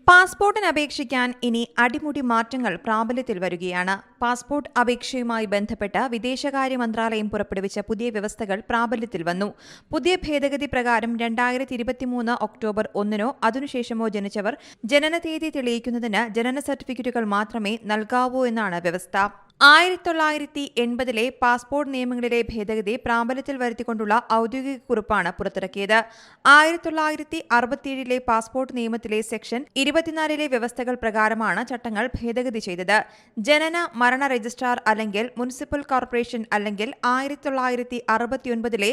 പാസ്പോർട്ടിന് അപേക്ഷിക്കാൻ ഇനി അടിമുടി മാറ്റങ്ങൾ പ്രാബല്യത്തിൽ വരികയാണ്. പാസ്പോർട്ട് അപേക്ഷയുമായി ബന്ധപ്പെട്ട് വിദേശകാര്യ മന്ത്രാലയം പുറപ്പെടുവിച്ച പുതിയ വ്യവസ്ഥകൾ പ്രാബല്യത്തിൽ വന്നു. പുതിയ ഭേദഗതി പ്രകാരം 2023 ഒക്ടോബർ 1 അതിനുശേഷമോ ജനിച്ചവർ ജനനതീയതി തെളിയിക്കുന്നതിന് ജനന സർട്ടിഫിക്കറ്റുകൾ മാത്രമേ നൽകാവൂ എന്നാണ് വ്യവസ്ഥ. 1980 പാസ്പോർട്ട് നിയമങ്ങളിലെ ഭേദഗതി പ്രാബല്യത്തിൽ വരുത്തിക്കൊണ്ടുള്ള ഔദ്യോഗിക കുറിപ്പാണ് പുറത്തിറക്കിയത്. 1967 പാസ്പോർട്ട് നിയമത്തിലെ സെക്ഷൻ 24 വ്യവസ്ഥകൾ പ്രകാരമാണ് ചട്ടങ്ങൾ ഭേദഗതി ചെയ്തത്. ജനന മരണ രജിസ്ട്രാർ അല്ലെങ്കിൽ മുനിസിപ്പൽ കോർപ്പറേഷൻ അല്ലെങ്കിൽ 1969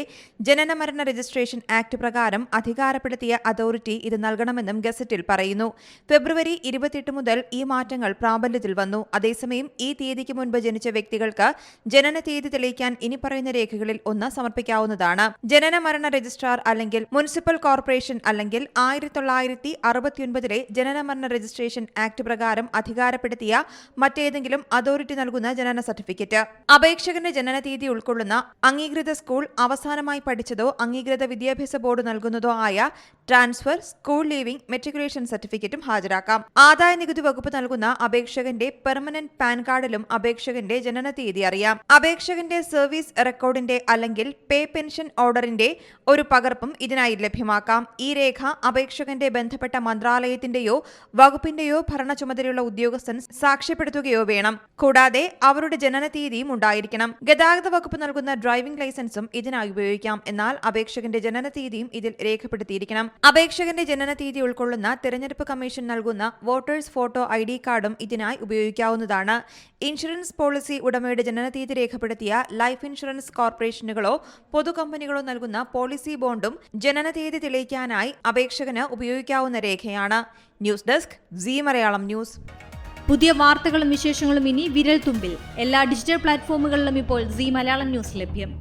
ജനന മരണ രജിസ്ട്രേഷൻ ആക്ട് പ്രകാരം അധികാരപ്പെടുത്തിയ അതോറിറ്റി ഇത് നൽകണമെന്നും ഗസറ്റിൽ പറയുന്നു. ഫെബ്രുവരി 28 മുതൽ ഈ മാറ്റങ്ങൾ പ്രാബല്യത്തിൽ വന്നു. അതേസമയം ഈ തീയതിക്ക് മുൻപ് ജനിച്ച വ്യക്തികൾക്ക് ജനന തീയതി തെളിയിക്കാൻ ഇനി പറയുന്ന രേഖകളിൽ ഒന്ന് സമർപ്പിക്കാവുന്നതാണ്. ജനന മരണ രജിസ്ട്രാർ അല്ലെങ്കിൽ മുനിസിപ്പൽ കോർപ്പറേഷൻ അല്ലെങ്കിൽ 1969 ജനന മരണ രജിസ്ട്രേഷൻ ആക്ട് പ്രകാരം അധികാരപ്പെടുത്തിയ മറ്റേതെങ്കിലും അതോറിറ്റി നൽകുന്ന ജനന സർട്ടിഫിക്കറ്റ്. അപേക്ഷകന്റെ ജനന തീയതി ഉൾക്കൊള്ളുന്ന അംഗീകൃത സ്കൂൾ അവസാനമായി പഠിച്ചതോ അംഗീകൃത വിദ്യാഭ്യാസ ബോർഡ് നൽകുന്നതോ ആയ ട്രാൻസ്ഫർ, സ്കൂൾ ലീവിംഗ്, മെട്രിക്കുലേഷൻ സർട്ടിഫിക്കറ്റും ഹാജരാക്കാം. ആദായ നികുതി വകുപ്പ് നൽകുന്ന അപേക്ഷകന്റെ പെർമനന്റ് പാൻ കാർഡിലും അപേക്ഷകന്റെ ജനന തീയതി അറിയാം. അപേക്ഷകന്റെ സർവീസ് റെക്കോർഡിന്റെ അല്ലെങ്കിൽ പേ പെൻഷൻ ഓർഡറിന്റെ ഒരു പകർപ്പും ഇതിനായി ലഭ്യമാക്കാം. ഈ രേഖ അപേക്ഷകന്റെ ബന്ധപ്പെട്ട മന്ത്രാലയത്തിന്റെയോ വകുപ്പിന്റെയോ ഭരണ ചുമതലയുള്ള ഉദ്യോഗസ്ഥൻ സാക്ഷ്യപ്പെടുത്തുകയോ വേണം. കൂടാതെ അവരുടെ ജനന തീയതിയും ഉണ്ടായിരിക്കണം. ഗതാഗത വകുപ്പ് നൽകുന്ന ഡ്രൈവിംഗ് ലൈസൻസും ഇതിനായി ഉപയോഗിക്കാം. എന്നാൽ അപേക്ഷകന്റെ ജനന തീയതിയും ഇതിൽ രേഖപ്പെടുത്തിയിരിക്കണം. അപേക്ഷകന്റെ ജനന തീയതി ഉൾക്കൊള്ളുന്ന തിരഞ്ഞെടുപ്പ് കമ്മീഷൻ നൽകുന്ന വോട്ടേഴ്സ് ഫോട്ടോ ID കാർഡും ഇതിനായി ഉപയോഗിക്കാവുന്നതാണ്. ഇൻഷുറൻസ് പോളിസി ഉടമയുടെ ജനനതീയതി രേഖപ്പെടുത്തിയ ലൈഫ് ഇൻഷുറൻസ് കോർപ്പറേഷനുകളോ പൊതുകമ്പനികളോ നൽകുന്ന പോളിസി ബോണ്ടും ജനനതീയതി തെളിയിക്കാനായി അപേക്ഷകന് ഉപയോഗിക്കാവുന്ന രേഖയാണ്. News desk Zee Malayalam news. പുതിയ വാർത്തകളും വിശേഷങ്ങളും ഇനി വിരൽ തുമ്പിൽ. എല്ലാ ഡിജിറ്റൽ പ്ലാറ്റ്ഫോമുകളിലും ഇപ്പോൾ സീ മലയാളം ന്യൂസ് ലഭ്യം.